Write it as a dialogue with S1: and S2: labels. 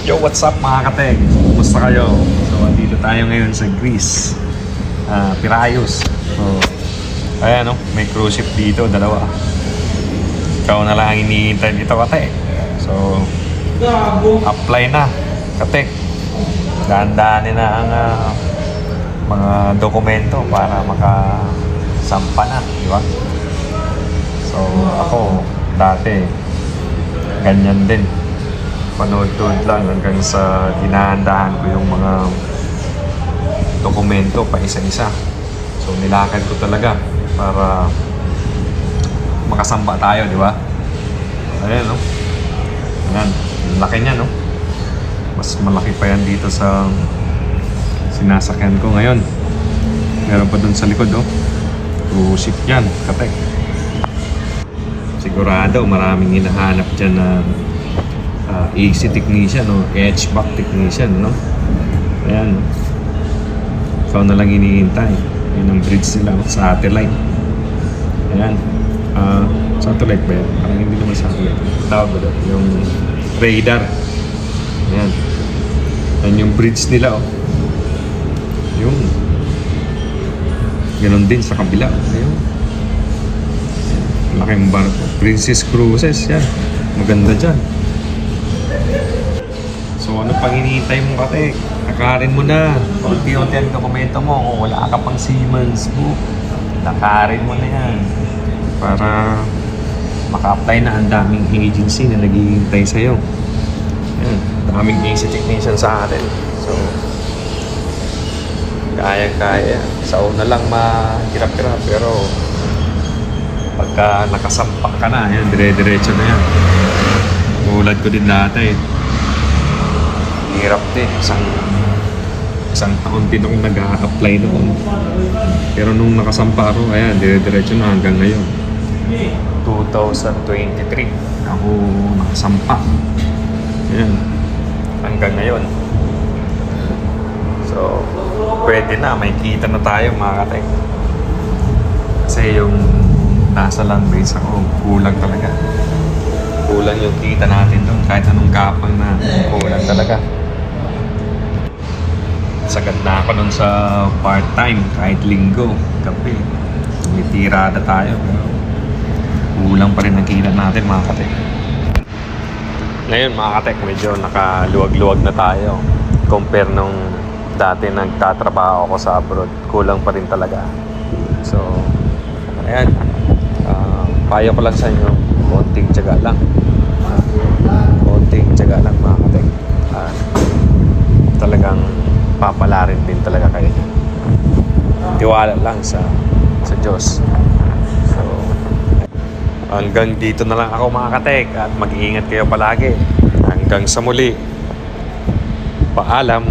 S1: Yo, what's up mga katek? Kumusta kayo? So, andito tayo ngayon sa Greece. Piraeus. So, ayan may cruise ship dito, dalawa. Ikaw na lang ang iniintay dito, katek. So, apply na, katek. Dahan-dahanin na ang mga dokumento para makasampa na, di ba? So, ako, dati, ganyan din. Panood-nood lang hanggang sa dinahandahan ko yung mga dokumento pa isa-isa. So nilakad ko talaga para makasamba tayo, di ba? Ayan, no? Ayan, laki niya, no? Mas malaki pa yan dito sa sinasakyan ko ngayon. Meron pa dun sa likod, no? Cruise ship yan, katek. Sigurado maraming hinahanap dyan na AC technician o HVAC technician, no? Ayan. Ikaw na lang iniintay. Yan ang bridge nila, satellite. Ayan. Satellite ba yan? Parang hindi naman satellite. Tawag ba doon? Yung radar. Ayan. Ayan yung bridge nila, oh. Yung ganon din sa kabila. Ayan. Laking barko. Princess Cruises, yan. Maganda dyan. So ano pang hinihintay mo, katek? Nakarin mo na. Unti-unti ang dokumento mo. Kung wala ka pang Siemens book, nakarin mo na yan. Para maka-apply na ang daming agency na naghihintay sa'yo. Ayan, daming AC technician sa atin. So, kaya-kaya. Sa una lang mahirap-hirap. Pero pagka nakasampak ka na, yan, dire-diretso na yan. Ulad ko din dati. Hirap din. Isang taon din akong nag-a-apply noon. Pero nung nakasampa ako, ayan, dire-diretso na hanggang ngayon. 2023, ako nakasampa. Ayan, hanggang ngayon. So, pwede na, may kita na tayo mga katek. Kasi yung nasa land base ako, kulang talaga. Kulang yung kita natin doon, kahit anong kapang na kulang talaga. Sagad na ako nun sa part-time, kahit linggo, gabi. May tirada tayo, pero kulang pa rin ang kita natin mga katek. Ngayon mga katek, medyo nakaluwag-luwag na tayo. Compare nung dati nagtatrabaho ako sa abroad, kulang pa rin talaga. So, ayan, payo ko lang sa inyo, konting tiyaga lang. Konting tiyaga lang mga katek. Talagang papalarin din talaga kayo. Tiwala lang sa Diyos. So, hanggang dito na lang ako mga katek at mag-iingat kayo palagi. Hanggang sa muli. Paalam.